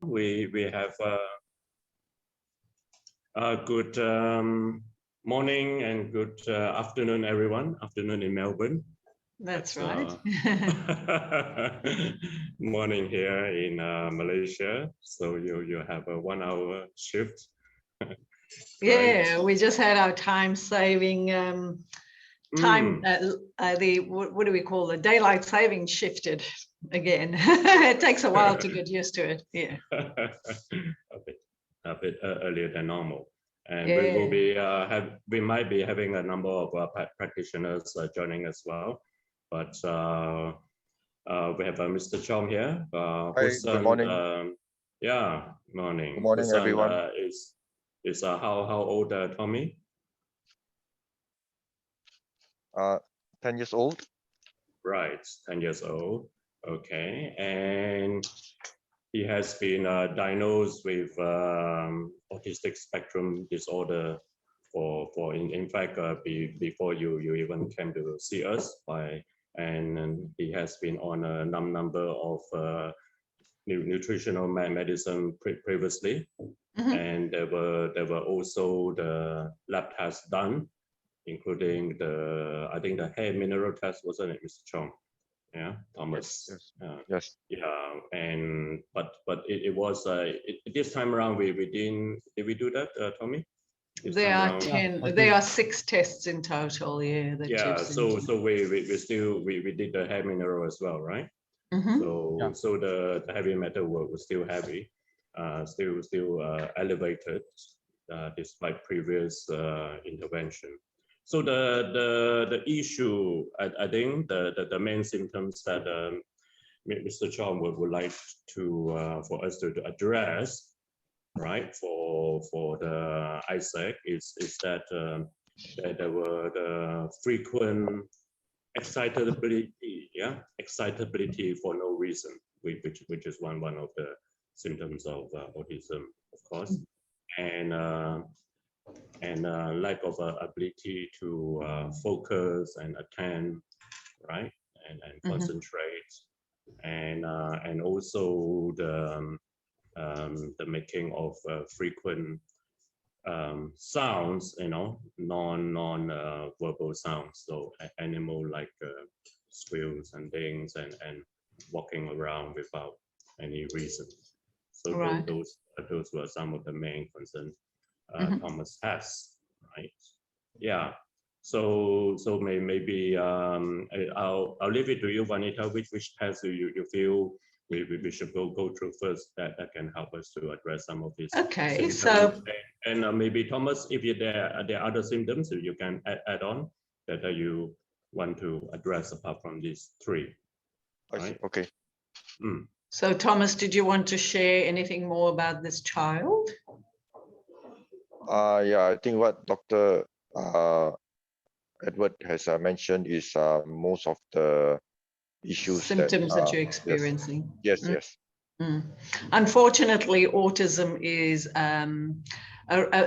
We have a good morning and good afternoon, everyone. Afternoon in Melbourne. That's right. Morning here in Malaysia. So you have a 1 hour shift. Yeah, right? we just had our time saving time. What do we call it? Daylight saving shifted again. It takes a while to get used to it. Yeah. a bit earlier than normal. And Yeah. we will be we might be having a number of practitioners joining as well. But we have Mr. Chong here. Hi, good morning. Yeah, morning. Good morning, everyone. Is how old Tommy? 10 years old. Right, 10 years old. Okay, and he has been diagnosed with autistic spectrum disorder for in fact before you even came to see us and he has been on a number of nutritional medicine previously. And there were also the lab tests done, including I think the hair mineral test, wasn't it, Mr. Chong? Yeah, Thomas. Yes. Yeah, and but it was this time around we did we do that, Tommy? There are 10. There are 6 tests in total. Yeah. Yeah. So we did the hair mineral as well, right? So the heavy metal was still heavy, still elevated despite previous intervention. So the issue, I think the main symptoms that Mr. Chong would like to for us to address, right, for the Isaac is that there were the frequent excitability for no reason, which is one of the symptoms of autism, of course, and lack of ability to focus and attend, right, and concentrate, and also the making of frequent sounds, non-verbal sounds, so animal like squeals and things, and walking around without any reason. So right. those were some of the main concerns Thomas has, right? Yeah. So maybe I'll leave it to you, Vanita. Which test do you feel we should go through first that can help us to address some of these symptoms? So and maybe Thomas, if there are other symptoms you can add on that you want to address apart from these 3. Right? Okay. So Thomas, did you want to share anything more about this child? Yeah, I think what Dr. Edward has mentioned is most of the issues symptoms that you're experiencing. Yes. Unfortunately, autism is a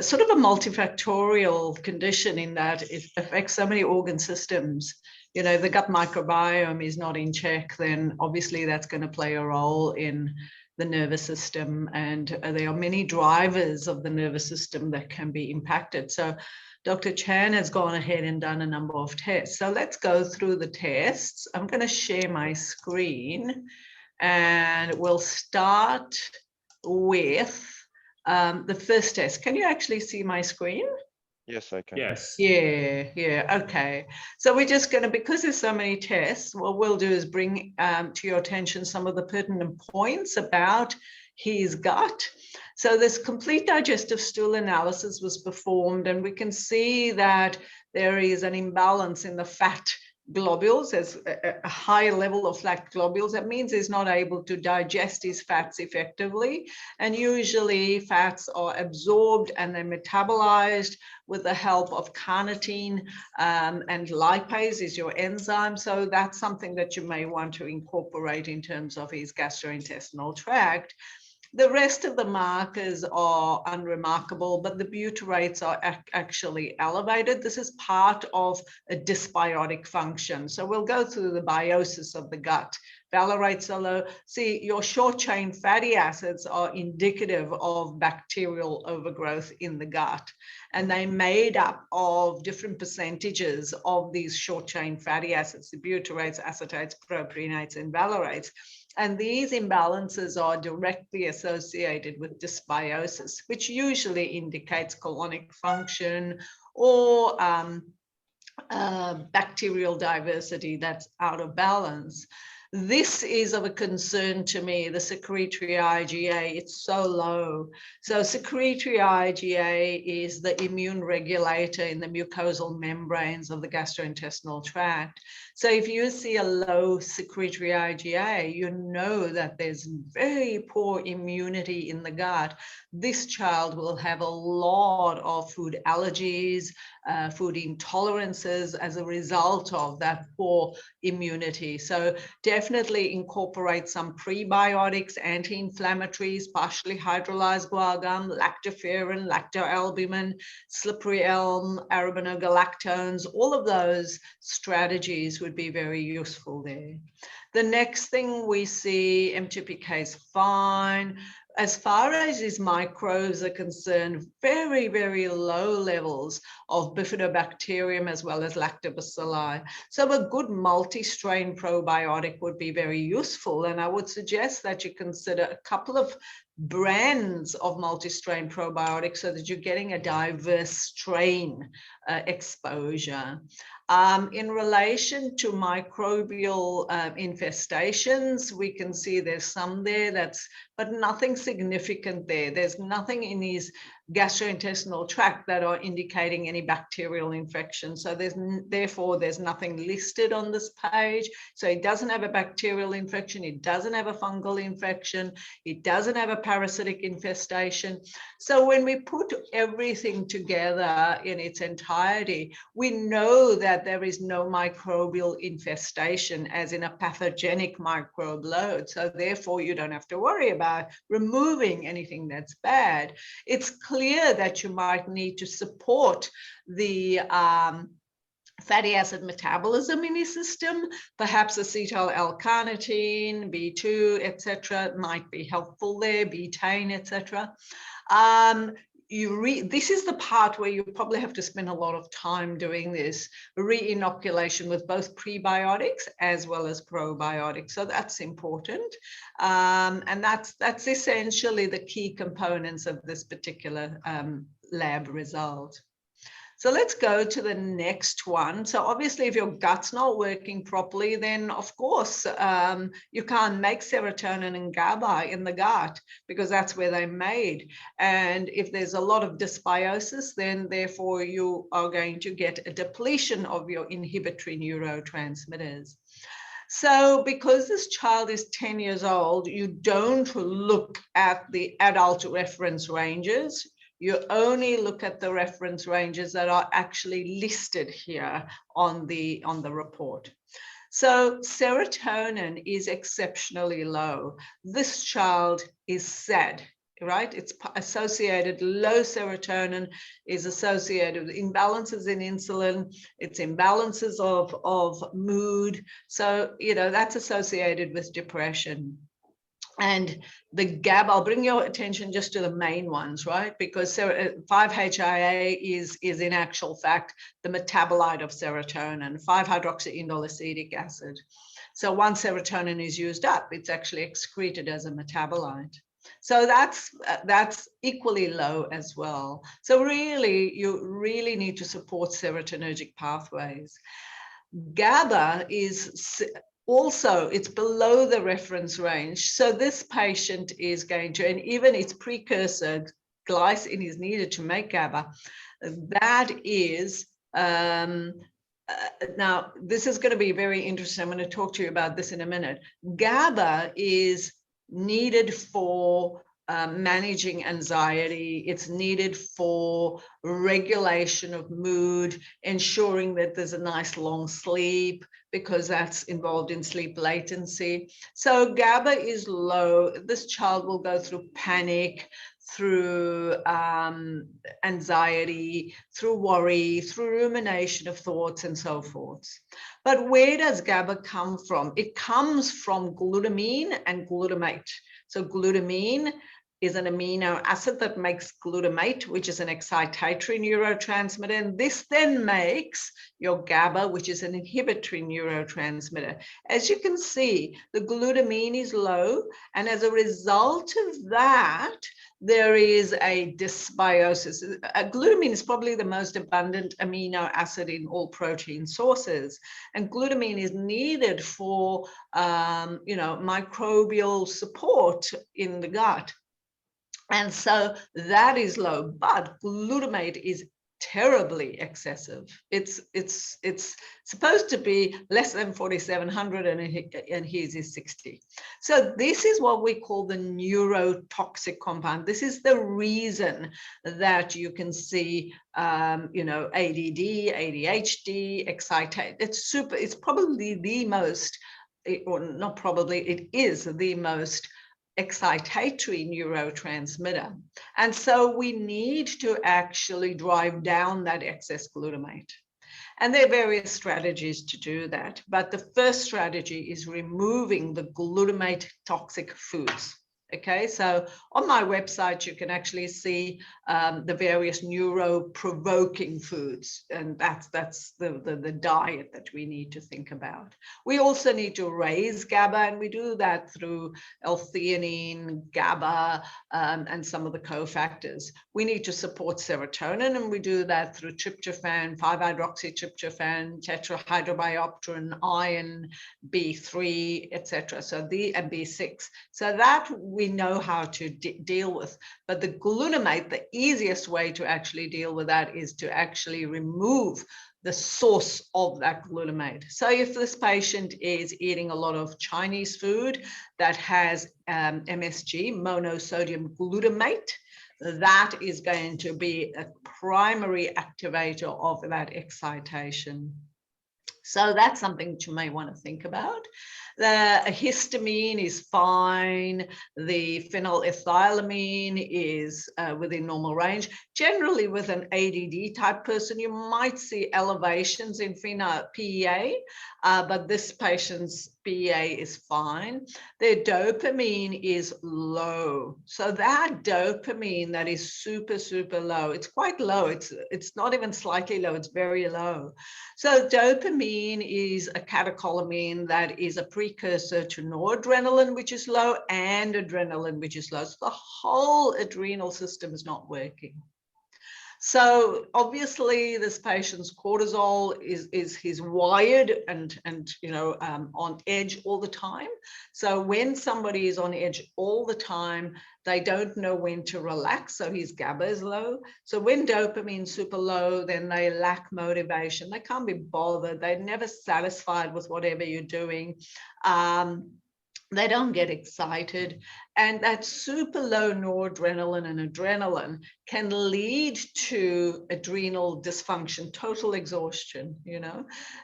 sort of a multifactorial condition in that it affects so many organ systems. The gut microbiome is not in check, then obviously that's going to play a role in the nervous system, and there are many drivers of the nervous system that can be impacted. So Dr. Chan has gone ahead and done a number of tests. So let's go through the tests. I'm going to share my screen, and we'll start with the first test. Can you actually see my screen? Yes, I can. Yes. Yeah. Okay. So we're just going to, because there's so many tests, what we'll do is bring to your attention some of the pertinent points about his gut. So this complete digestive stool analysis was performed, and we can see that there is an imbalance in the fat globules. There's a high level of fat globules. That means he's not able to digest his fats effectively. And usually fats are absorbed and then metabolized with the help of carnitine, and lipase is your enzyme. So that's something that you may want to incorporate in terms of his gastrointestinal tract. The rest of the markers are unremarkable, but the butyrates are actually elevated. This is part of a dysbiotic function. So we'll go through the biosis of the gut. Valerates are low. See, your short-chain fatty acids are indicative of bacterial overgrowth in the gut, and they made up of different percentages of these short-chain fatty acids, the butyrates, acetates, propionates, and valerates. And these imbalances are directly associated with dysbiosis, which usually indicates colonic function or bacterial diversity that's out of balance. This is of a concern to me, the secretory IgA, it's so low. So secretory IgA is the immune regulator in the mucosal membranes of the gastrointestinal tract. So if you see a low secretory IgA, you know that there's very poor immunity in the gut. This child will have a lot of food allergies, food intolerances as a result of that poor immunity. So definitely incorporate some prebiotics, anti-inflammatories, partially hydrolyzed guar gum, lactoferrin, lactoalbumin, slippery elm, arabinogalactones. All of those strategies would be very useful there. The next thing we see, M2PK is fine. As far as his microbes are concerned, very, very low levels of bifidobacterium as well as lactobacilli. So a good multi-strain probiotic would be very useful. And I would suggest that you consider a couple of brands of multi-strain probiotics so that you're getting a diverse strain exposure. In relation to microbial infestations, we can see there's some there, but nothing significant there. There's nothing in his gastrointestinal tract that are indicating any bacterial infection. So therefore there's nothing listed on this page. So it doesn't have a bacterial infection. It doesn't have a fungal infection. It doesn't have a parasitic infestation. So when we put everything together in its entirety, we know that there is no microbial infestation as in a pathogenic microbe load. So therefore you don't have to worry about removing anything that's bad. It's clear that you might need to support the fatty acid metabolism in his system. Perhaps acetyl L-carnitine, B2, etc. might be helpful there, betaine, etc. This is the part where you probably have to spend a lot of time doing this re-inoculation with both prebiotics as well as probiotics. So that's important. And that's essentially the key components of this particular lab result. So let's go to the next one. So obviously, if your gut's not working properly, then of course, you can't make serotonin and GABA in the gut because that's where they're made. And if there's a lot of dysbiosis, then therefore you are going to get a depletion of your inhibitory neurotransmitters. So because this child is 10 years old, you don't look at the adult reference ranges. You only look at the reference ranges that are actually listed here on the report. So serotonin is exceptionally low. This child is SAD, right? It's associated, low serotonin is associated with imbalances in insulin, it's imbalances of mood. So, that's associated with depression. And the GABA, I'll bring your attention just to the main ones, right? Because 5-HIA is in actual fact the metabolite of serotonin, 5-hydroxyindolacetic acid. So once serotonin is used up, it's actually excreted as a metabolite. So that's equally low as well. So really, you really need to support serotonergic pathways. GABA is also, it's below the reference range. So this patient is going to, and even its precursor, glycine, is needed to make GABA. That is, now this is going to be very interesting. I'm going to talk to you about this in a minute. GABA is needed for managing anxiety. It's needed for regulation of mood, ensuring that there's a nice long sleep, because that's involved in sleep latency. So GABA is low. This child will go through panic, through anxiety, through worry, through rumination of thoughts and so forth. But where does GABA come from? It comes from glutamine and glutamate. So glutamine is an amino acid that makes glutamate, which is an excitatory neurotransmitter. And this then makes your GABA, which is an inhibitory neurotransmitter. As you can see, the glutamine is low. And as a result of that, there is a dysbiosis. Glutamine is probably the most abundant amino acid in all protein sources. And glutamine is needed for, microbial support in the gut. And so that is low, but glutamate is terribly excessive. It's supposed to be less than 4,700 and his is 60. So this is what we call the neurotoxic compound. This is the reason that you can see, ADD, ADHD, excited. It's probably the most, or not probably, it is the most excitatory neurotransmitter. And so we need to actually drive down that excess glutamate. And there are various strategies to do that. But the first strategy is removing the glutamate toxic foods. Okay, so on my website, you can actually see the various neuro-provoking foods, and that's the diet that we need to think about. We also need to raise GABA, and we do that through L-theanine, GABA, and some of the cofactors. We need to support serotonin, and we do that through tryptophan, 5-hydroxytryptophan, tetrahydrobiopterin, iron, B3, etc. So and B6. So that we know how to deal with. But the glutamate, the easiest way to actually deal with that is to actually remove the source of that glutamate. So if this patient is eating a lot of Chinese food that has MSG, monosodium glutamate, that is going to be a primary activator of that excitation. So that's something you may want to think about. The histamine is fine. The phenylethylamine is within normal range. Generally, with an ADD type person, you might see elevations in PEA, but this patient's PEA is fine. Their dopamine is low. So that dopamine that is super, super low, it's quite low. It's not even slightly low, it's very low. So dopamine is a catecholamine that is a precursor to noradrenaline, which is low, and adrenaline, which is low. So the whole adrenal system is not working. So obviously this patient's cortisol he's wired and on edge all the time. So when somebody is on edge all the time, they don't know when to relax. So his GABA is low. So when dopamine's super low, then they lack motivation. They can't be bothered. They're never satisfied with whatever you're doing. They don't get excited. And that super low noradrenaline and adrenaline can lead to adrenal dysfunction, total exhaustion,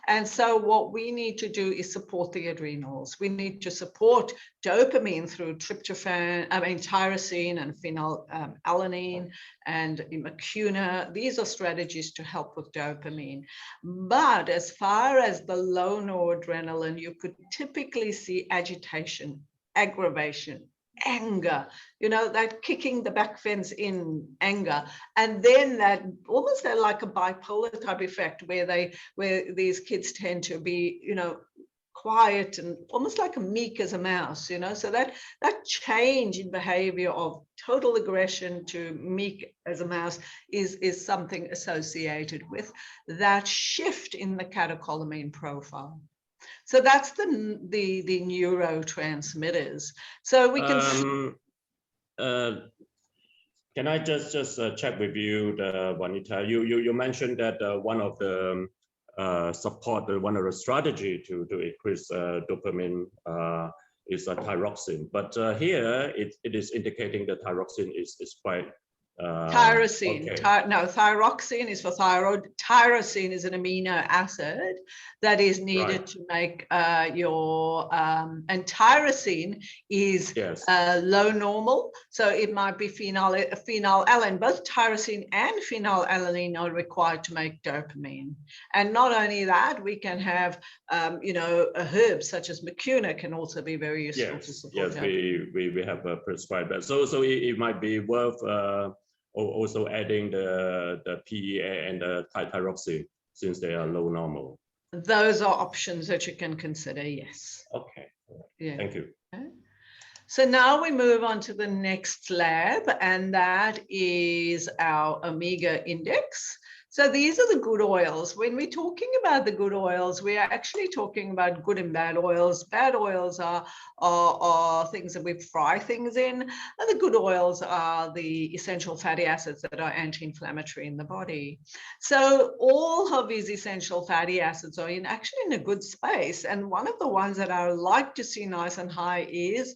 And so what we need to do is support the adrenals. We need to support dopamine through tyrosine and phenylalanine and macuna. These are strategies to help with dopamine. But as far as the low noradrenaline, you could typically see agitation, aggravation, anger, that kicking the back fence in anger, and then that almost like a bipolar type effect where these kids tend to be quiet and almost like a meek as a mouse, so that change in behavior of total aggression to meek as a mouse is something associated with that shift in the catecholamine profile. So that's the neurotransmitters. So we can. Can I just check with you, Vanita? You mentioned that one of the one of the strategy to increase dopamine is a thyroxine, but here it is indicating that thyroxine is quite tyrosine. Okay. No, thyroxine is for thyroid. Tyrosine is an amino acid that is needed Right. to make your, and tyrosine is Yes. low normal. So it might be phenylalanine. Both tyrosine and phenylalanine are required to make dopamine. And not only that, we can have, herbs such as mucuna can also be very useful to support dopamine. we have prescribed that. So it might be worth also adding the PEA and the thyroxine since they are low normal. Those are options that you can consider, yes. Okay. Yeah. Thank you. Okay. So now we move on to the next lab, and that is our omega index. So these are the good oils. When we're talking about the good oils, we are actually talking about good and bad oils. Bad oils are things that we fry things in, and the good oils are the essential fatty acids that are anti-inflammatory in the body. So all of these essential fatty acids are actually in a good space. And one of the ones that I like to see nice and high is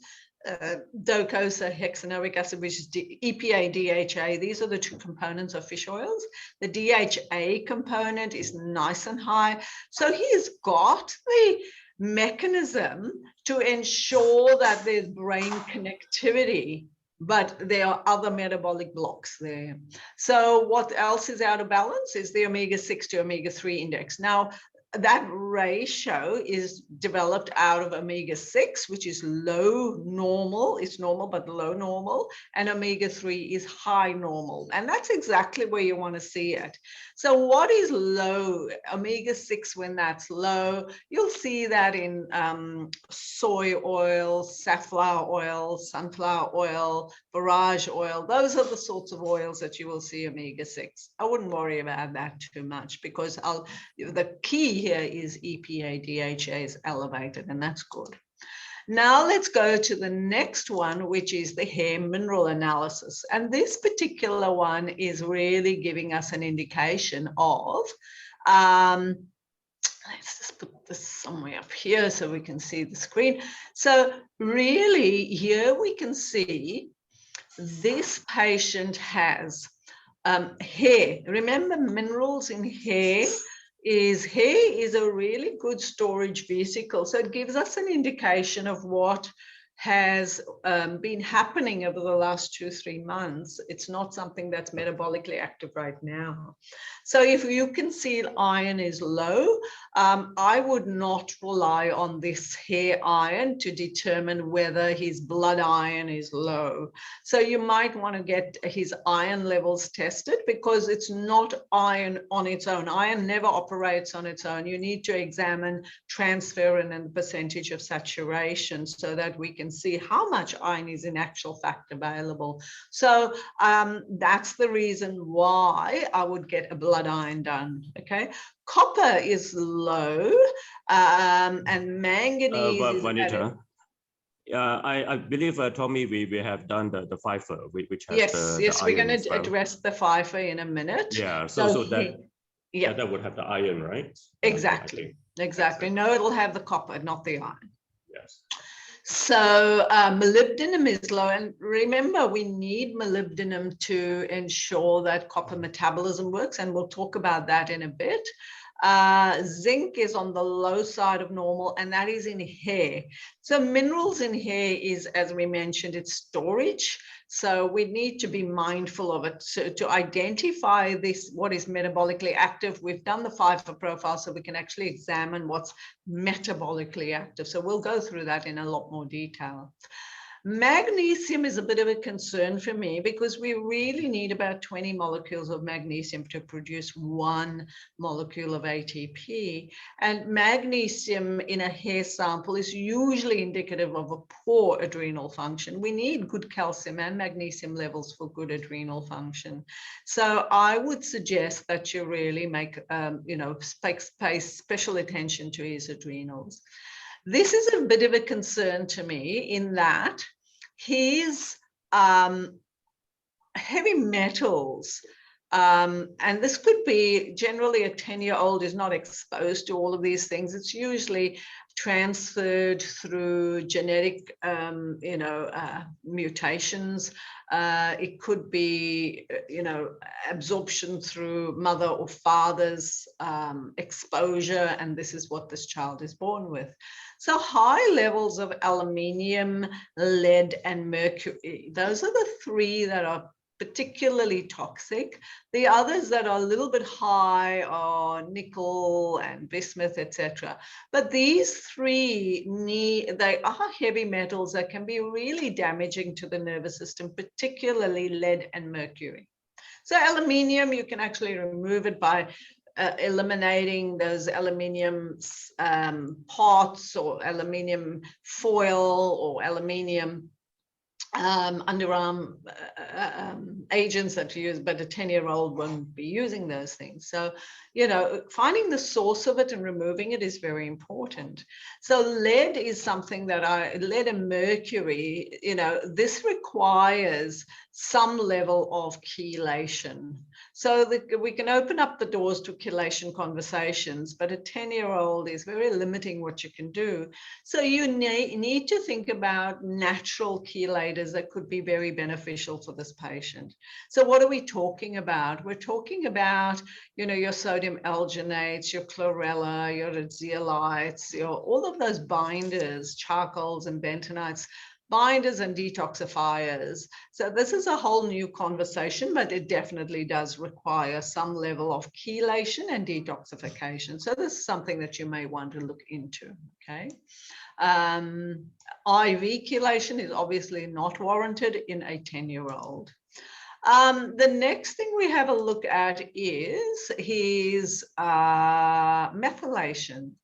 docosahexaenoic acid, which is EPA, DHA. These are the two components of fish oils. The DHA component is nice and high. So he's got the mechanism to ensure that there's brain connectivity, but there are other metabolic blocks there. So what else is out of balance is the omega-6 to omega-3 index. Now, that ratio is developed out of omega-6, which is low normal. It's normal, but low normal. And omega-3 is high normal. And that's exactly where you want to see it. So what is low? Omega-6, when that's low, you'll see that in soy oil, safflower oil, sunflower oil, borage oil. Those are the sorts of oils that you will see omega-6. I wouldn't worry about that too much, because the key here is EPA, DHA is elevated, and that's good. Now let's go to the next one, which is the hair mineral analysis. And this particular one is really giving us an indication of, let's just put this somewhere up here so we can see the screen. So really here we can see this patient has hair. Remember, minerals in hair is a really good storage vesicle. So it gives us an indication of what has been happening over the last 2-3 months. It's not something that's metabolically active right now. So if you can see iron is low, I would not rely on this hair iron to determine whether his blood iron is low. So you might want to get his iron levels tested, because it's not iron on its own. Iron never operates on its own. You need to examine transferrin and the percentage of saturation so that we can see how much iron is in actual fact available. So that's the reason why I would get a blood iron done. Okay, copper is low, and manganese is Vanita, I believe Tommy, we have done the Pfeiffer, which has yes, we're going to address the Pfeiffer in a minute. Yeah, so that would have the iron, right? Exactly. No, it'll have the copper, not the iron. Yes. So molybdenum is low, and remember, we need molybdenum to ensure that copper metabolism works, and we'll talk about that in a bit. Zinc is on the low side of normal, and that is in hair. So minerals in hair is, as we mentioned, it's storage. So we need to be mindful of it. So to identify this, what is metabolically active, we've done the Pfeiffer profile, so we can actually examine what's metabolically active. So we'll go through that in a lot more detail. Magnesium is a bit of a concern for me, because we really need about 20 molecules of magnesium to produce 1 molecule of ATP. And magnesium in a hair sample is usually indicative of a poor adrenal function. We need good calcium and magnesium levels for good adrenal function. So I would suggest that you really make, pay special attention to his adrenals. This is a bit of a concern to me, in that his heavy metals And this could be generally a 10-year-old is not exposed to all of these things. It's usually transferred through genetic, mutations. It could be, absorption through mother or father's exposure, and this is what this child is born with. So high levels of aluminium, lead, and mercury, those are the three that are particularly toxic. The others that are a little bit high are nickel and bismuth, etc. But these three they are heavy metals that can be really damaging to the nervous system, particularly lead and mercury. So aluminium, you can actually remove it by eliminating those aluminium parts or aluminium foil or aluminium underarm agents that you use, but a 10-year-old won't be using those things. So, finding the source of it and removing it is very important. So lead is something that lead and mercury, this requires some level of chelation. So we can open up the doors to chelation conversations, but a 10-year-old is very limiting what you can do. So you need to think about natural chelators that could be very beneficial for this patient. So what are we talking about? We're talking about, your sodium alginates, your chlorella, your zeolites, all of those binders, charcoals and bentonites, binders and detoxifiers. So this is a whole new conversation, but it definitely does require some level of chelation and detoxification. So this is something that you may want to look into, okay? IV chelation is obviously not warranted in a 10-year-old. The next thing we have a look at is his methylation.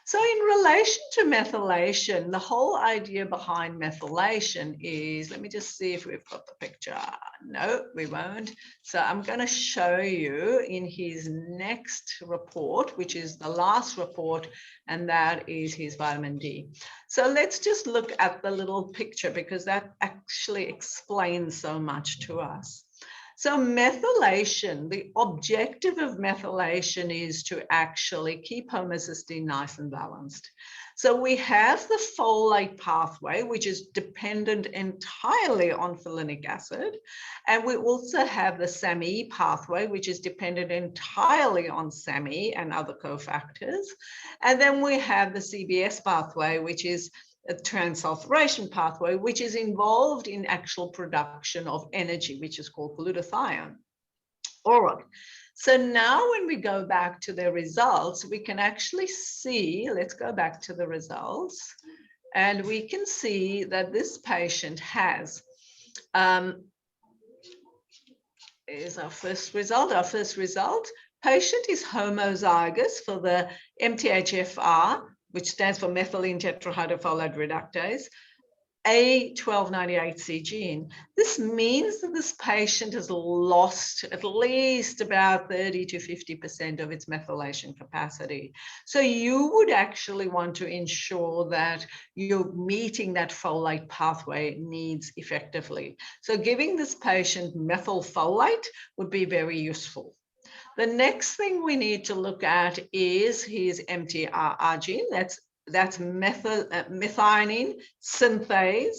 So in relation to methylation, the whole idea behind methylation is, let me just see if we've got the picture. No, we won't. So I'm going to show you in his next report, which is the last report, and that is his vitamin D. So let's just look at the little picture because that actually explains so much to us. So methylation, the objective of methylation is to actually keep homocysteine nice and balanced. So we have the folate pathway, which is dependent entirely on folinic acid. And we also have the SAMe pathway, which is dependent entirely on SAMe and other cofactors. And then we have the CBS pathway, which is a transsulfuration pathway, which is involved in actual production of energy, which is called glutathione. All right. So now when we go back to the results, we can actually see, let's go back to the results, and we can see that this patient has, is our first result. Our first result, patient is homozygous for the MTHFR, which stands for methylene tetrahydrofolate reductase, A1298C gene. This means that this patient has lost at least about 30 to 50% of its methylation capacity. So you would actually want to ensure that you're meeting that folate pathway needs effectively. So giving this patient methylfolate would be very useful. The next thing we need to look at is his MTRR gene. That's methionine synthase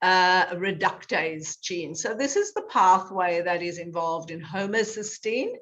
reductase gene. So this is the pathway that is involved in homocysteine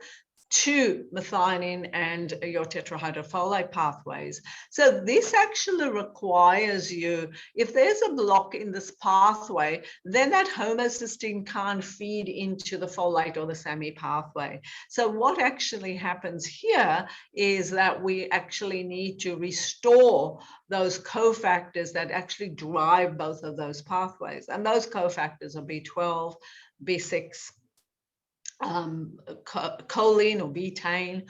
to methionine and your tetrahydrofolate pathways. So this actually requires you, if there's a block in this pathway, then that homocysteine can't feed into the folate or the SAMe pathway. So what actually happens here is that we actually need to restore those cofactors that actually drive both of those pathways. And those cofactors are B12, B6, choline or betaine,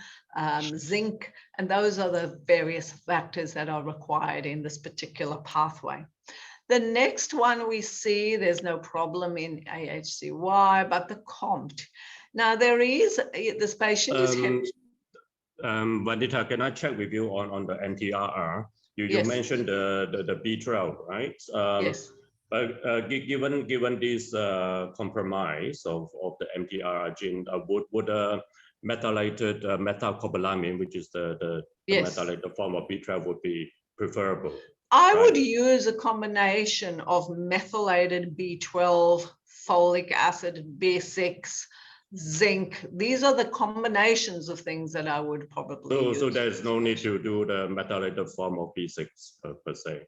zinc, and those are the various factors that are required in this particular pathway. The next one we see, there's no problem in AHCY, but the COMT. Now there is, this patient is... Vanita, can I check with you on the MTRR? You yes. mentioned the B12, right? Yes. But given this compromise of the mTOR gene, would methylated methylcobalamin, which is the methylated form of B12, would be preferable? I would use a combination of methylated B12, folic acid, B6, zinc. These are the combinations of things that I would probably use. So there's no need to do the methylated form of B6 per se.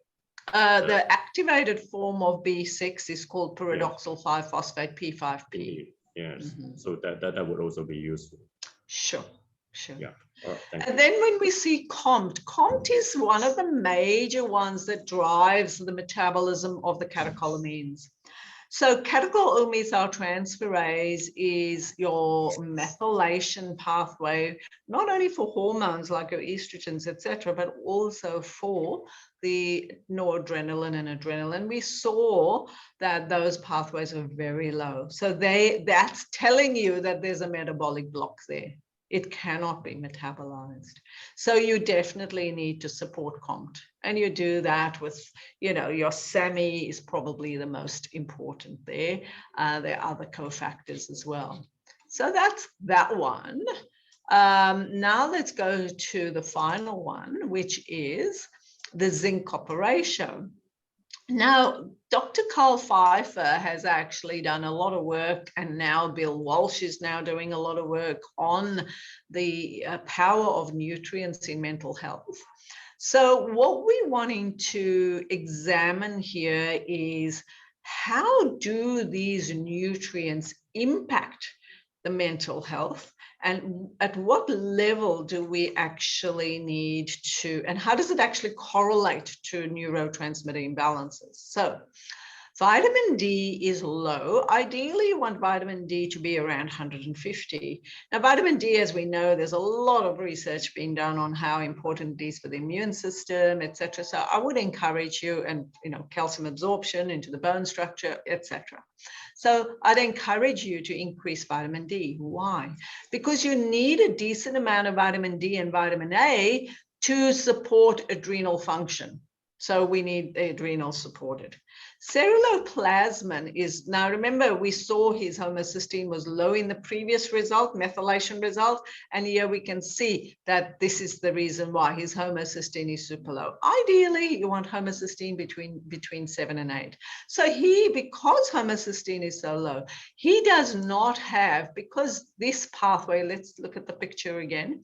The activated form of B6 is called pyridoxal 5-phosphate, P5P. Yes, so that would also be useful. Sure. Yeah. All right, thank and then when we see COMT is one of the major ones that drives the metabolism of the catecholamines. So catechol methyltransferase is your methylation pathway, not only for hormones like your estrogens, etc., but also for the noradrenaline and adrenaline. We saw that those pathways are very low. So that's telling you that there's a metabolic block there. It cannot be metabolized. So you definitely need to support COMT. And you do that with, your SAMI is probably the most important there. There are other cofactors as well. So that's that one. Now let's go to the final one, which is the zinc copper ratio. Now, Dr. Carl Pfeiffer has actually done a lot of work, and now Bill Walsh is now doing a lot of work on the power of nutrients in mental health. So what we're wanting to examine here is how do these nutrients impact the mental health, and at what level do we actually need to, and how does it actually correlate to neurotransmitter imbalances? So vitamin D is low. Ideally, you want vitamin D to be around 150. Now, vitamin D, as we know, there's a lot of research being done on how important it is for the immune system, etc. So I would encourage you, and calcium absorption into the bone structure, etc. So I'd encourage you to increase vitamin D. Why? Because you need a decent amount of vitamin D and vitamin A to support adrenal function. So we need the adrenals supported. Ceruloplasmin is, now remember, we saw his homocysteine was low in the previous result, methylation result, and here we can see that this is the reason why his homocysteine is super low. Ideally, you want homocysteine between 7 and 8. So because homocysteine is so low, he does not have, because this pathway, let's look at the picture again,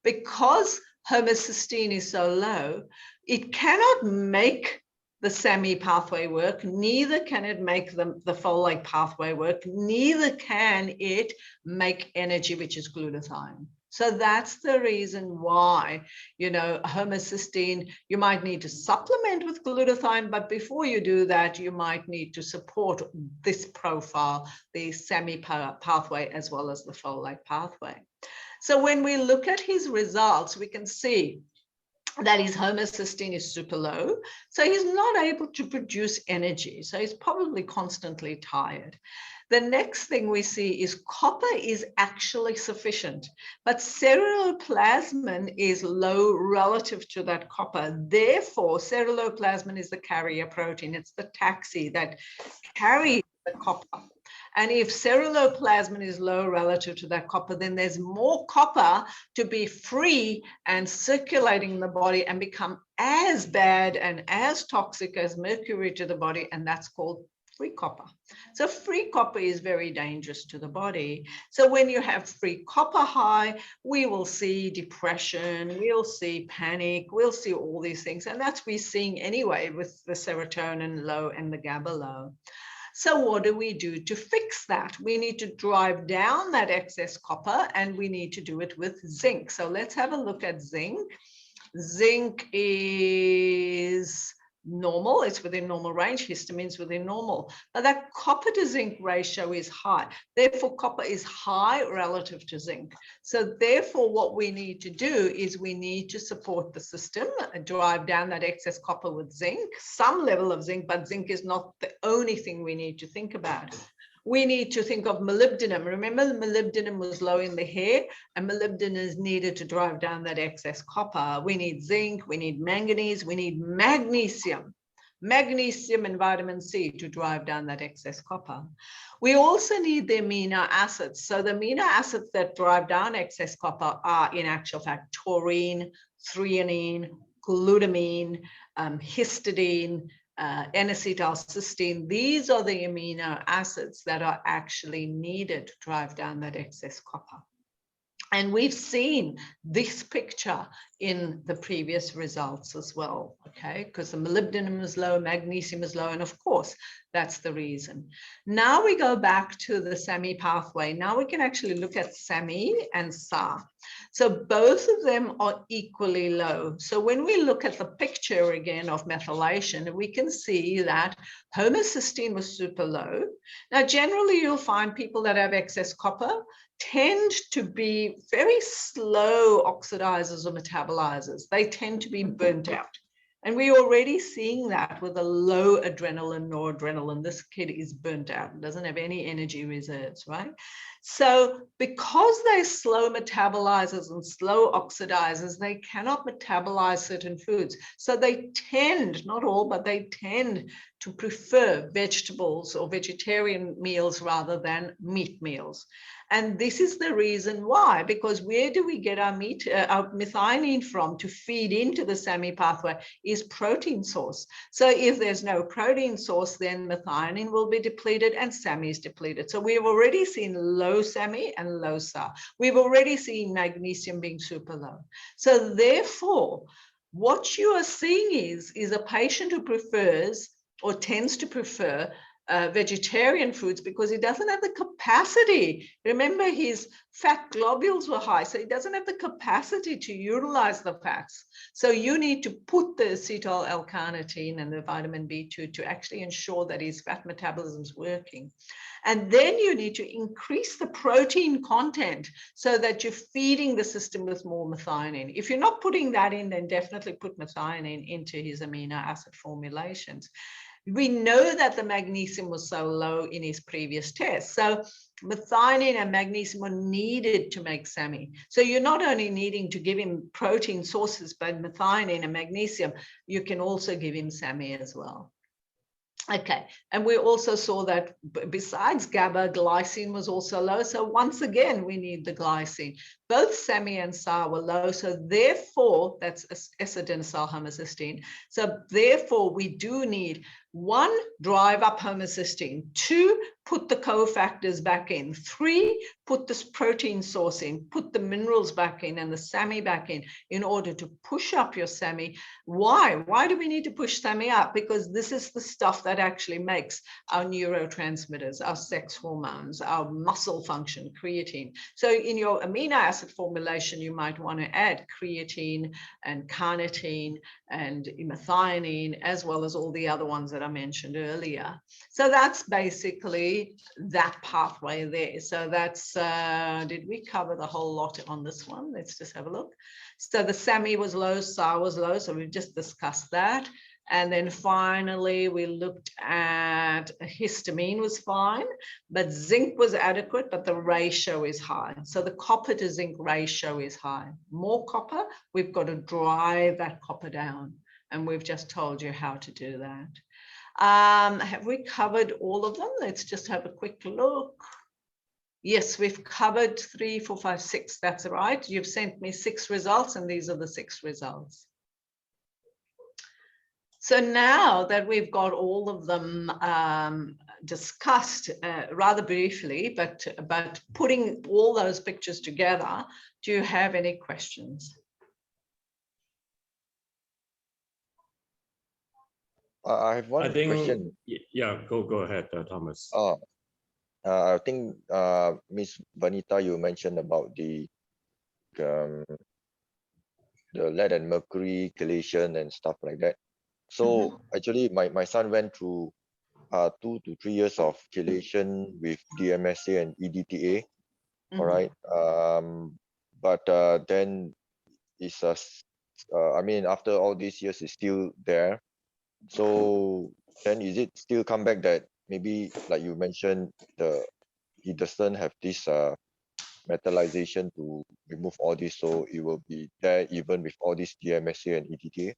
because homocysteine is so low, it cannot make the SAMI pathway work, neither can it make the folate pathway work, neither can it make energy, which is glutathione. So that's the reason why, homocysteine, you might need to supplement with glutathione, but before you do that, you might need to support this profile, the SAMI pathway, as well as the folate pathway. So when we look at his results, we can see that his homocysteine is super low. So he's not able to produce energy. So he's probably constantly tired. The next thing we see is copper is actually sufficient, but ceruloplasmin is low relative to that copper. Therefore, ceruloplasmin is the carrier protein. It's the taxi that carries the copper. And if ceruloplasmin is low relative to that copper, then there's more copper to be free and circulating in the body and become as bad and as toxic as mercury to the body, and that's called free copper. So free copper is very dangerous to the body. So when you have free copper high, we will see depression, we'll see panic, we'll see all these things. And that's what we're seeing anyway with the serotonin low and the GABA low. So what do we do to fix that? We need to drive down that excess copper, and we need to do it with zinc. So let's have a look at zinc. Zinc is normal, it's within normal range, histamine's within normal, but that copper to zinc ratio is high. Therefore, copper is high relative to zinc. So therefore, what we need to do is we need to support the system and drive down that excess copper with zinc, some level of zinc, but zinc is not the only thing we need to think about. We need to think of molybdenum. Remember, the molybdenum was low in the hair, and molybdenum is needed to drive down that excess copper. We need zinc, we need manganese, we need magnesium. magnesium and vitamin C to drive down that excess copper. We also need the amino acids. So the amino acids that drive down excess copper are, in actual fact, taurine, threonine, glutamine, histidine, N-acetylcysteine. These are the amino acids that are actually needed to drive down that excess copper. And we've seen this picture in the previous results as well, okay? Because the molybdenum is low, magnesium is low, and of course, that's the reason. Now we go back to the SAMe pathway. Now we can actually look at SAMe and SA. So both of them are equally low. So when we look at the picture again of methylation, we can see that homocysteine was super low. Now, generally, you'll find people that have excess copper tend to be very slow oxidizers or metabolizers. They tend to be burnt out. And we're already seeing that with a low adrenaline, noradrenaline. This kid is burnt out, doesn't have any energy reserves, right? So because they're slow metabolizers and slow oxidizers, they cannot metabolize certain foods. So they tend, not all, but they tend to prefer vegetables or vegetarian meals rather than meat meals. And this is the reason why, because where do we get our methionine from to feed into the SAMe pathway is protein source. So if there's no protein source, then methionine will be depleted and SAMe is depleted. So we've already seen low SAMe and low SA. We've already seen magnesium being super low. So therefore, what you are seeing is a patient who prefers or tends to prefer vegetarian foods because he doesn't have the capacity. Remember, his fat globules were high, so he doesn't have the capacity to utilize the fats. So you need to put the acetyl L-carnitine and the vitamin B2 to actually ensure that his fat metabolism is working. And then you need to increase the protein content so that you're feeding the system with more methionine. If you're not putting that in, then definitely put methionine into his amino acid formulations. We know that the magnesium was so low in his previous test. So methionine and magnesium are needed to make SAMe. So you're not only needing to give him protein sources, but methionine and magnesium, you can also give him SAMe as well. Okay, and we also saw that besides GABA, glycine was also low. So once again, we need the glycine. Both SAMe and SA were low. So therefore, that's S-adenosyl homocysteine. So therefore, we do need 1, drive up homocysteine, 2, put the cofactors back in, 3, put this protein source in, put the minerals back in and the SAMe back in order to push up your SAMe. Why? Why do we need to push SAMe up? Because this is the stuff that actually makes our neurotransmitters, our sex hormones, our muscle function, creatine. So in your amino acid formulation, you might want to add creatine and carnitine and methionine, as well as all the other ones that I mentioned earlier. So that's basically that pathway there. So that's, did we cover the whole lot on this one? Let's just have a look. So the SAMe was low, SA was low. So we've just discussed that. And then finally, we looked at histamine was fine, but zinc was adequate, but the ratio is high. So the copper to zinc ratio is high. More copper, we've got to drive that copper down. And we've just told you how to do that. Have we covered all of them? Let's just have a quick look. Yes, we've covered 3, 4, 5, 6. That's right. You've sent me 6 results, and these are the 6 results. So now that we've got all of them discussed rather briefly, but putting all those pictures together, do you have any questions? I have one question. Yeah, go ahead, Thomas. I think Miss Vanita, you mentioned about the lead and mercury chelation and stuff like that. So actually, my son went through 2 to 3 years of chelation with DMSA and EDTA. All right. But then it's I mean, after all these years, it's still there. So then is it still come back that maybe, like you mentioned, he doesn't have this metallization to remove all this, so it will be there even with all this DMSA and EDTA?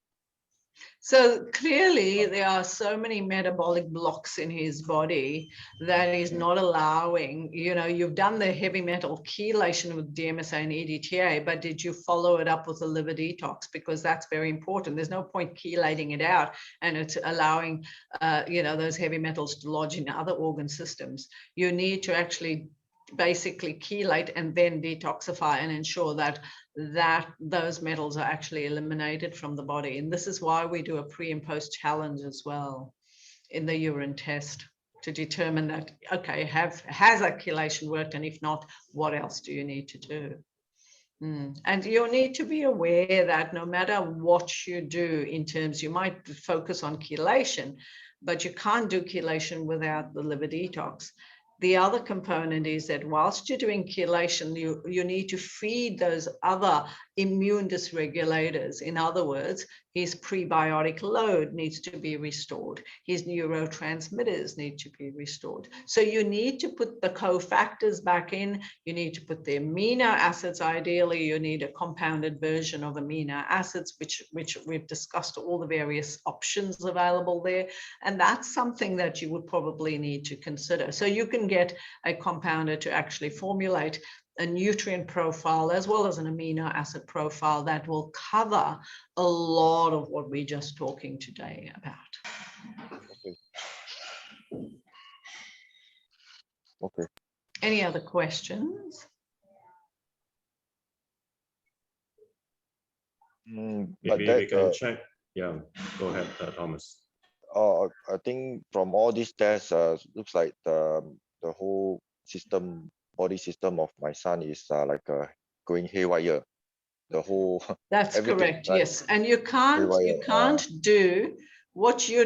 So clearly there are so many metabolic blocks in his body that is not allowing, you've done the heavy metal chelation with DMSA and EDTA, but did you follow it up with a liver detox? Because that's very important. There's no point chelating it out and it's allowing, those heavy metals to lodge in other organ systems. You need to actually basically chelate and then detoxify and ensure that those metals are actually eliminated from the body. And this is why we do a pre and post challenge as well in the urine test to determine that, okay, has that chelation worked? And if not, what else do you need to do? And you need to be aware that no matter what you do in terms, you might focus on chelation, but you can't do chelation without the liver detox. The other component is that whilst you're doing chelation, you need to feed those other immune dysregulators. In other words, his prebiotic load needs to be restored. His neurotransmitters need to be restored. So you need to put the cofactors back in. You need to put the amino acids. Ideally, you need a compounded version of amino acids, which we've discussed all the various options available there. And that's something that you would probably need to consider. So you can get a compounder to actually formulate a nutrient profile as well as an amino acid profile that will cover a lot of what we're just talking today about. Okay. Any other questions? Maybe we can check. Yeah, go ahead, Thomas. I think from all these tests, looks like the whole body system of my son is going haywire. The whole that's correct, right? Yes. And you can't do what you're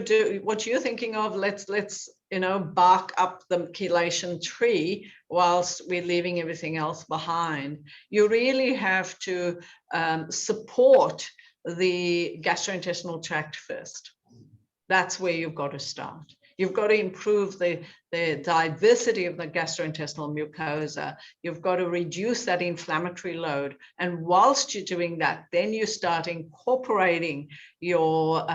thinking of. Let's bark up the chelation tree whilst we're leaving everything else behind. You really have to support the gastrointestinal tract first. That's where you've got to start. You've got to improve the diversity of the gastrointestinal mucosa. You've got to reduce that inflammatory load. And whilst you're doing that, then you start incorporating your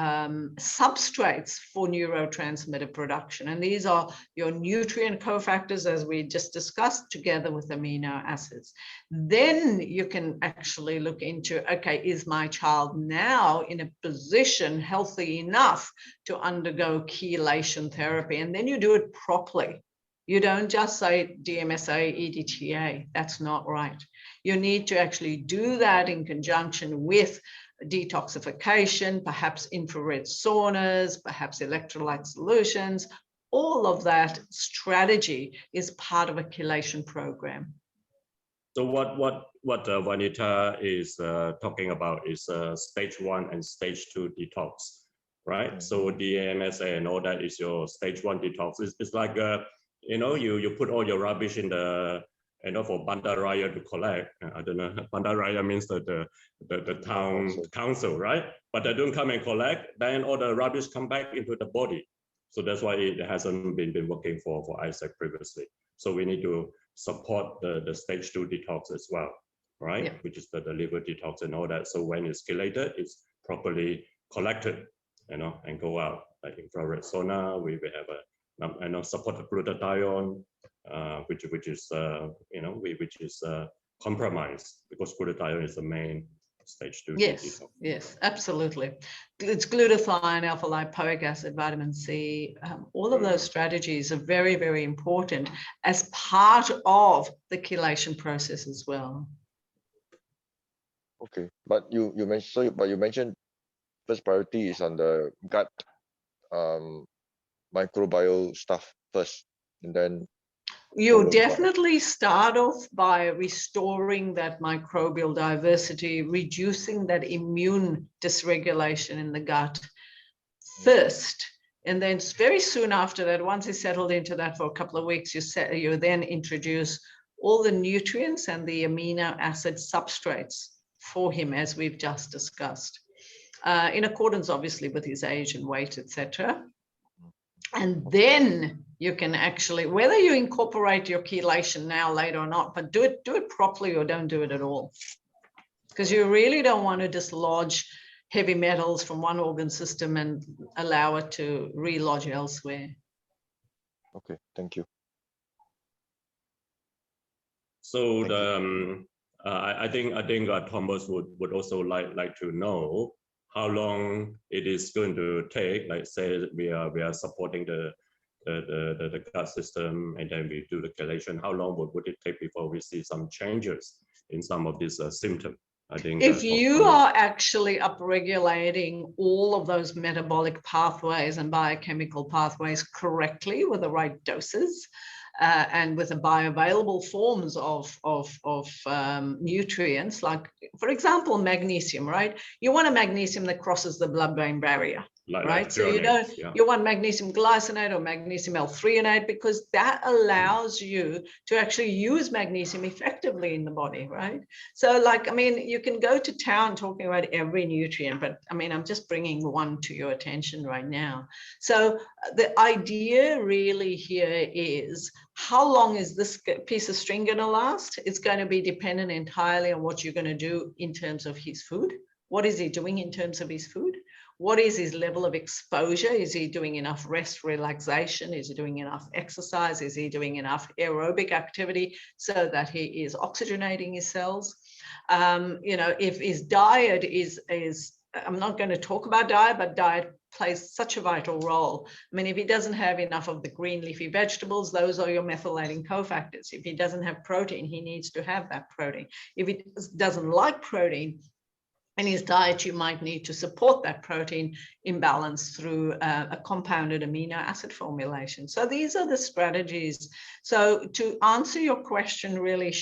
substrates for neurotransmitter production. And these are your nutrient cofactors, as we just discussed, together with amino acids. Then you can actually look into, okay, is my child now in a position healthy enough to undergo chelation therapy? And then you do it properly. You don't just say DMSA, EDTA. That's not right. You need to actually do that in conjunction with detoxification, perhaps infrared saunas, perhaps electrolyte solutions. All of that strategy is part of a chelation program. So what Vanita is talking about is stage 1 and stage 2 detox, right? Mm-hmm. So DMSA and all that is your stage 1 detox. It's like you put all your rubbish in the for Bandaraya to collect. I don't know. Bandaraya means the town council, right? But they don't come and collect. Then all the rubbish come back into the body. So that's why it hasn't been working for Isaac previously. So we need to support the stage 2 detox as well, right? Yeah. Which is the liver detox and all that. So when it's chelated, it's properly collected, and go out. Like infrared sauna, we have a supported glutathione, which is compromised because glutathione is the main stage 2 detox. Yes, absolutely. It's glutathione, alpha lipoic acid, vitamin C. All of those strategies are very, very important as part of the chelation process as well. Okay, but you mentioned first priority is on the gut microbial stuff first, and then you definitely start off by restoring that microbial diversity, reducing that immune dysregulation in the gut first. And then very soon after that, once he's settled into that for a couple of weeks, you then introduce all the nutrients and the amino acid substrates for him, as we've just discussed, in accordance, obviously, with his age and weight, etc. And then you can actually, whether you incorporate your chelation now, later or not, but do it properly or don't do it at all. Because you really don't want to dislodge heavy metals from one organ system and allow it to relodge elsewhere. Okay, thank you. So I think Thomas would also like to know how long it is going to take. Like say we are supporting the gut system, and then we do the chelation. How long would it take before we see some changes in some of these symptoms? I think if you are actually upregulating all of those metabolic pathways and biochemical pathways correctly with the right doses, and with the bioavailable forms of nutrients, like, for example, magnesium, right? You want a magnesium that crosses the blood-brain barrier, right? So you want magnesium glycinate or magnesium L-threonate, because that allows you to actually use magnesium effectively in the body, right? So, like, I mean, you can go to town talking about every nutrient, but I mean, I'm just bringing one to your attention right now. So the idea really here is, how long is this piece of string going to last? It's going to be dependent entirely on what you're going to do in terms of his food. What is he doing in terms of his food? What is his level of exposure? Is he doing enough rest, relaxation? Is he doing enough exercise? Is he doing enough aerobic activity so that he is oxygenating his cells? You know, if his diet is, I'm not going to talk about diet, but diet plays such a vital role. I mean, if he doesn't have enough of the green leafy vegetables, those are your methylating cofactors. If he doesn't have protein, he needs to have that protein. If he doesn't like protein in his diet, you might need to support that protein imbalance through a compounded amino acid formulation. So these are the strategies. So to answer your question really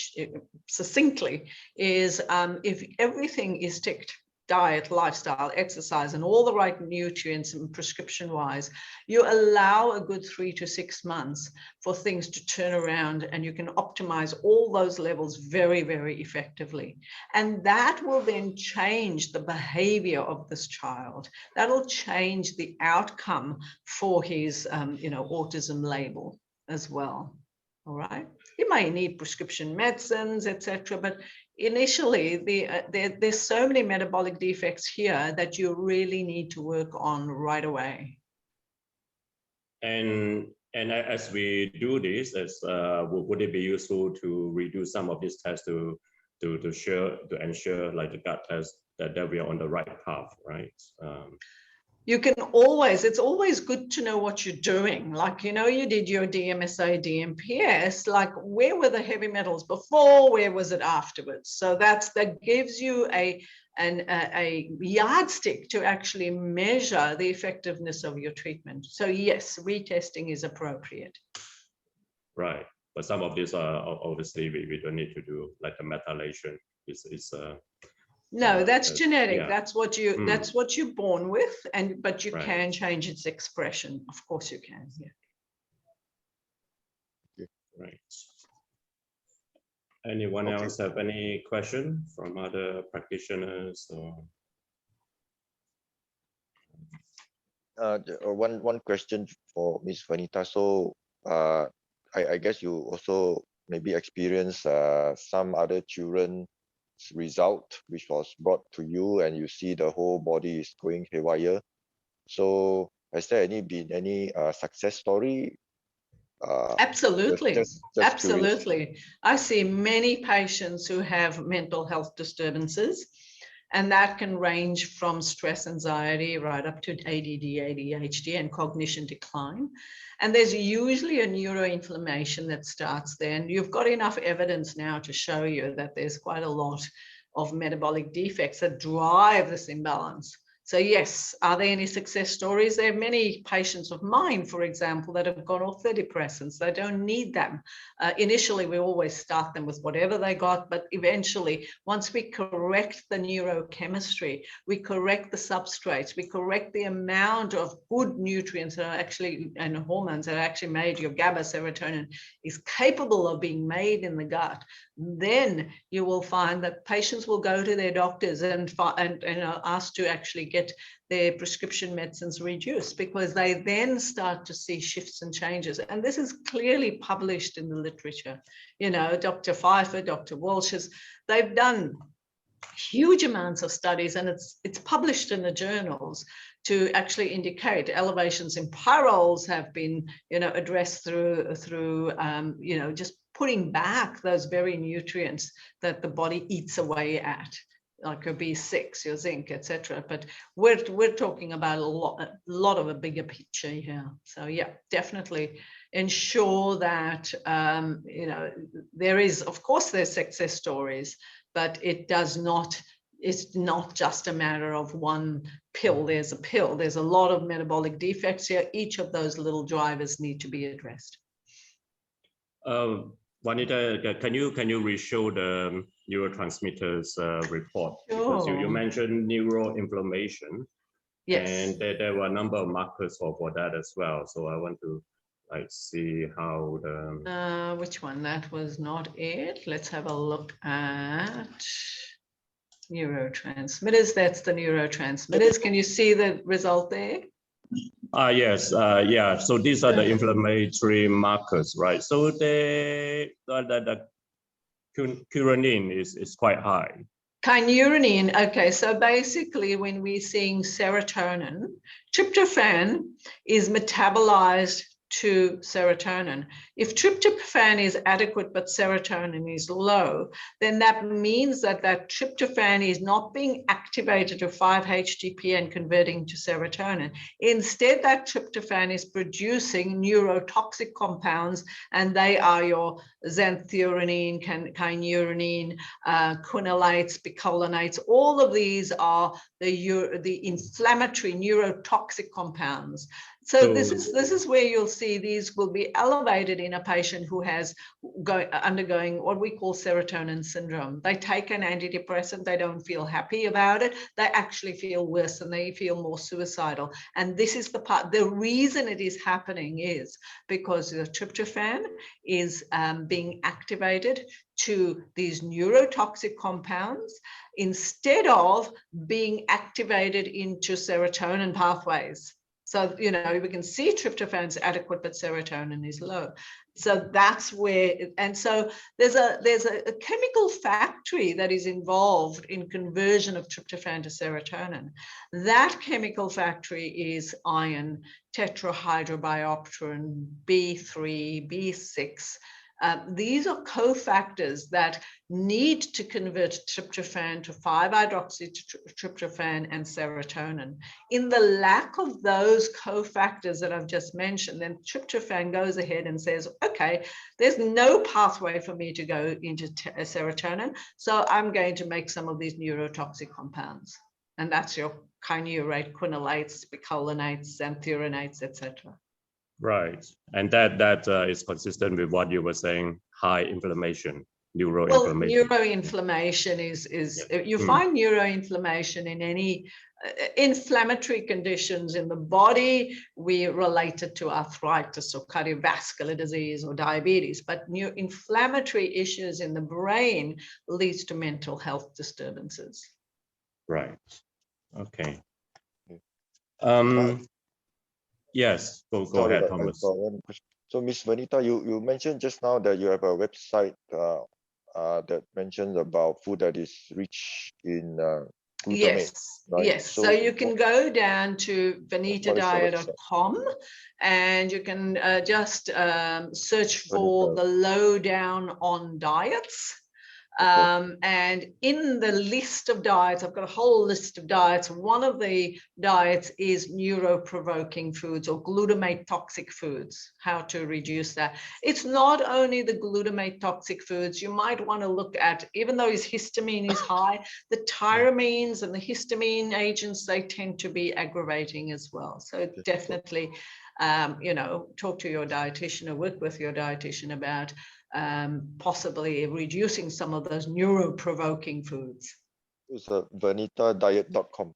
succinctly is, if everything is ticked, diet, lifestyle, exercise, and all the right nutrients and prescription wise, you allow a good 3 to 6 months for things to turn around, and you can optimize all those levels very, very effectively. And that will then change the behavior of this child. That'll change the outcome for his, you know, autism label as well. All right. You may need prescription medicines, etc., but initially, there's so many metabolic defects here that you really need to work on right away. And as we do this, would it be useful to redo some of these tests to ensure, like the gut test, that we are on the right path, right? You can always, it's always good to know what you're doing. Like, you know, you did your DMSA, DMPS, like where were the heavy metals before, where was it afterwards? So that gives you a yardstick to actually measure the effectiveness of your treatment. So yes, retesting is appropriate. Right, but some of these are obviously we don't need to do, like the methylation is no, that's genetic. Yeah. That's what you're born with, but you right. can change its expression. Of course you can. Yeah. Right. Anyone else have any question from other practitioners or? One question for Ms. Vanita. So I guess you also maybe experience some other children's result which was brought to you, and you see the whole body is going haywire. So has there been any success story? Absolutely. Just Absolutely. curious. I see many patients who have mental health disturbances, and that can range from stress, anxiety, right up to ADD, ADHD, and cognition decline. And there's usually a neuroinflammation that starts there. And you've got enough evidence now to show you that there's quite a lot of metabolic defects that drive this imbalance. So yes, are there any success stories? There are many patients of mine, for example, that have gone off their depressants. They don't need them. Initially, we always start them with whatever they got, but eventually, once we correct the neurochemistry, we correct the substrates, we correct the amount of good nutrients that are actually, and hormones that are actually made, your GABA, serotonin is capable of being made in the gut, then you will find that patients will go to their doctors and ask to actually get their prescription medicines reduced, because they then start to see shifts and changes. And this is clearly published in the literature. You know, Dr. Pfeiffer, Dr. Walsh's, they've done huge amounts of studies, and it's published in the journals to actually indicate elevations in pyrols have been, addressed through just putting back those very nutrients that the body eats away at, like your B6, your zinc, etc. But we're talking about a lot of a bigger picture here. So yeah, definitely ensure that there is, of course, there's success stories, but it's not just a matter of one pill. There's a pill. There's a lot of metabolic defects here. Each of those little drivers need to be addressed. Vanita, can you re-show the neurotransmitters report? Sure. Because you mentioned neuroinflammation. Yes. And there were a number of markers for that as well. So I want to see how the... which one? That was not it. Let's have a look at neurotransmitters. That's the neurotransmitters. Can you see the result there? Yes, yeah. So these are the inflammatory markers, right? So the kynurenine is quite high. Kynurenine, okay, so basically when we're seeing serotonin, tryptophan is metabolized to serotonin. If tryptophan is adequate but serotonin is low, then that means that tryptophan is not being activated to 5-HTP and converting to serotonin. Instead, that tryptophan is producing neurotoxic compounds, and they are your xanthionine, kynurenine, quinolates, picolinates. All of these are the inflammatory neurotoxic compounds. So this is where you'll see these will be elevated in a patient who has undergoing what we call serotonin syndrome. They take an antidepressant, they don't feel happy about it, they actually feel worse and they feel more suicidal. And this is the part, the reason it is happening is because the tryptophan is being activated to these neurotoxic compounds instead of being activated into serotonin pathways. So, we can see tryptophan's adequate, but serotonin is low. So that's where, and so there's a chemical factory that is involved in conversion of tryptophan to serotonin. That chemical factory is iron tetrahydrobiopterin, B3, B6. These are cofactors that need to convert tryptophan to 5-hydroxytryptophan and serotonin. In the lack of those cofactors that I've just mentioned, then tryptophan goes ahead and says, okay, there's no pathway for me to go into serotonin, so I'm going to make some of these neurotoxic compounds. And that's your kynurate, quinolates, picolinates, xanthionates, etc. Right, and that is consistent with what you were saying, high inflammation, neuroinflammation. Well, neuroinflammation is you find neuroinflammation in any inflammatory conditions in the body. We relate it to arthritis or cardiovascular disease or diabetes, but inflammatory issues in the brain leads to mental health disturbances. Right, okay. Yes, go ahead, Thomas. So, Ms. Vanita, you mentioned just now that you have a website that mentions about food that is rich in glutamate. Yes, right? yes. So you can go down to vanitadiet.com and you can just search for the lowdown on diets. And in the list of diets, I've got a whole list of diets. One of the diets is neuroprovoking foods or glutamate toxic foods, how to reduce that. It's not only the glutamate toxic foods. You might want to look at, even though his histamine is high, the tyramines and the histamine agents, they tend to be aggravating as well. So definitely, talk to your dietitian or work with your dietitian about possibly reducing some of those neuroprovoking foods. It's vanitadiet.com.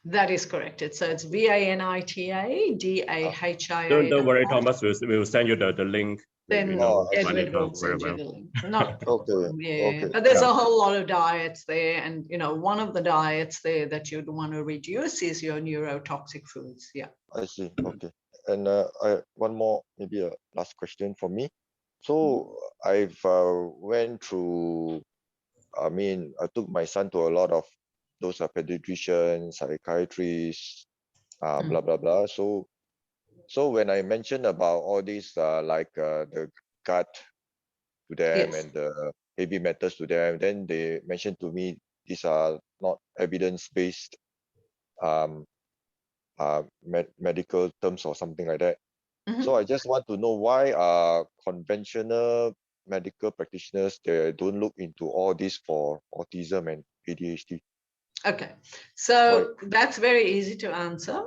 That is correct. It's VANITADAHIA. Don't worry, Thomas. We'll send you the link. Then Edward will send you the link. Not a problem. Okay. But there's a whole lot of diets there, and one of the diets there that you'd want to reduce is your neurotoxic foods. Yeah. I see. Okay. And one more, maybe a last question for me. So I've went through I mean, I took my son to a lot of those pediatricians, psychiatrists, blah blah blah. So when I mentioned about all these the gut to them Yes. and the heavy metals to them, then they mentioned to me these are not evidence-based medical terms or something like that. So I just want to know why conventional medical practitioners, they don't look into all this for autism and ADHD. Okay, so that's very easy to answer.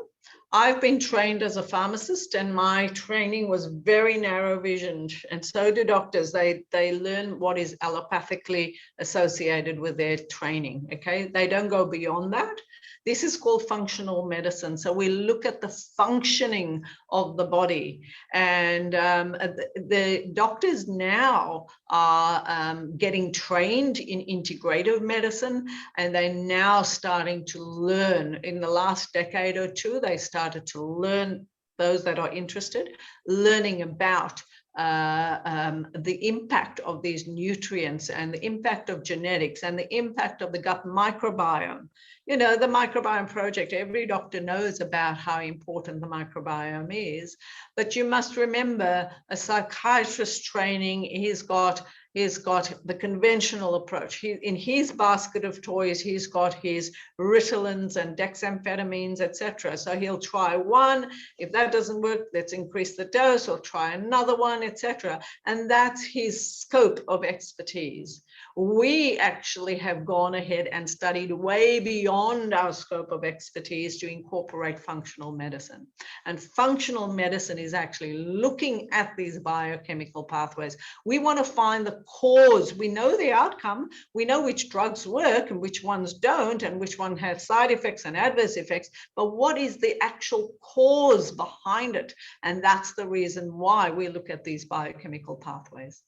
I've been trained as a pharmacist, and my training was very narrow visioned, and so do doctors. They learn what is allopathically associated with their training. Okay, they don't go beyond that. This is called functional medicine. So we look at the functioning of the body, and the doctors now are getting trained in integrative medicine, and they're now starting to learn. In the last decade or two, they started to learn, those that are interested, learning about the impact of these nutrients and the impact of genetics and the impact of the gut microbiome. You know, the microbiome project, every doctor knows about how important the microbiome is, but you must remember, a psychiatrist training, he's got the conventional approach. In his basket of toys, he's got his Ritalins and dexamphetamines, etc. So he'll try one. If that doesn't work, let's increase the dose or try another one, etc. And that's his scope of expertise. We actually have gone ahead and studied way beyond our scope of expertise to incorporate functional medicine. And functional medicine is actually looking at these biochemical pathways. We want to find the cause. We know the outcome. We know which drugs work and which ones don't, and which one has side effects and adverse effects, but what is the actual cause behind it? And that's the reason why we look at these biochemical pathways.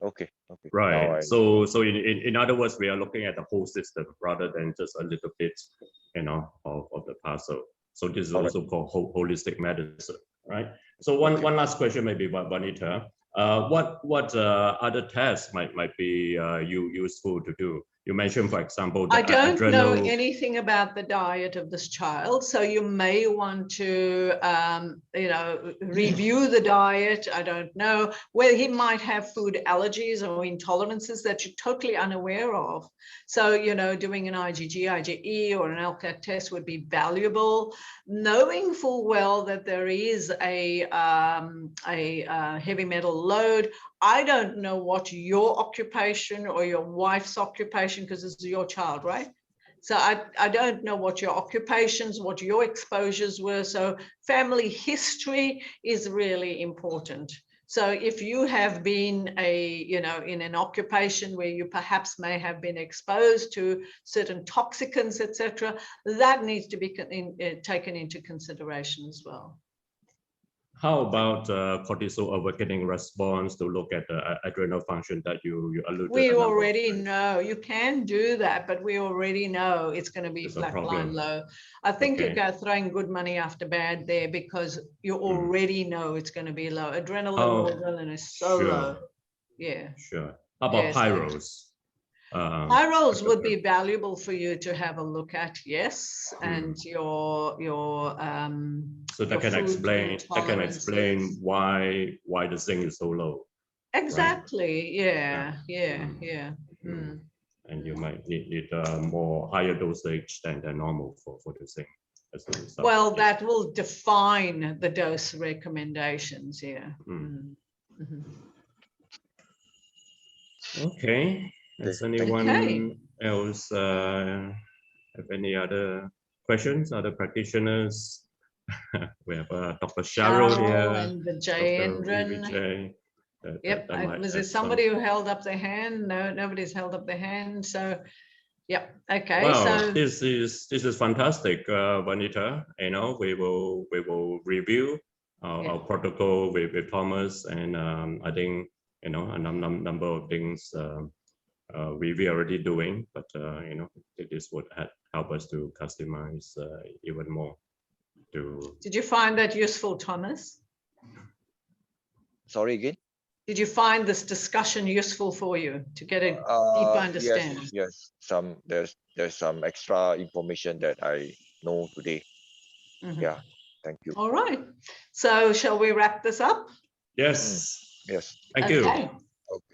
Okay. Right. So in other words, we are looking at the whole system rather than just a little bit, you know, of the puzzle. So this is also called holistic medicine, right? So one last question, maybe, Vanita. What other tests might be useful to do? You mentioned, for example, the I don't adrenal... know anything about the diet of this child, so you may want to, you know, review the diet. I don't know whether he might have food allergies or intolerances that you're totally unaware of. So, you know, doing an IgG, IgE, or an LCAT test would be valuable. Knowing full well that there is a heavy metal load. I don't know what your occupation or your wife's occupation, because this is your child, right? So I don't know what your occupations, what your exposures were. So family history is really important. So if you have been in an occupation where you perhaps may have been exposed to certain toxicants, etc., that needs to be taken into consideration as well. How about cortisol overgetting response to look at the adrenal function that you alluded to? We already know you can do that, but we already know it's going to be flatline low. I think you're throwing good money after bad there, because you already know it's going to be low. Adrenal noradrenaline is so low. Yeah. Sure. How about pyros? Pyros would be valuable for you to have a look at, yes, and your so that can explain why the zinc is so low. Exactly. Right? Yeah. And you might need more higher dosage than normal for the zinc. Well, that will define the dose recommendations. Yeah. Okay. Does anyone else have any other questions? Other practitioners? We have Dr. Cheryl here. And Vijay. Yep. Was there somebody who held up their hand? No, nobody's held up their hand. So, yep. Okay. Wow, so this is fantastic, Vanita. You know, we will review our protocol with Thomas, and I think, you know, a number of things we already doing, but you know, this would help us to customize even more. Did you find that useful, Thomas? Sorry again? Did you find this discussion useful for you to get a deeper understanding? Yes. There's some extra information that I know today. Yeah, thank you. All right. So shall we wrap this up? Yes. Yes. Thank you.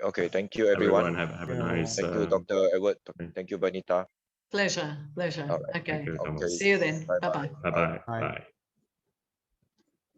Okay. Thank you, everyone. Have a nice. Thank you, Dr. Edward. Thank you, Vanita. Pleasure. All right. Okay. Thank you, Thomas. See you then. Bye-bye. Bye-bye. Bye.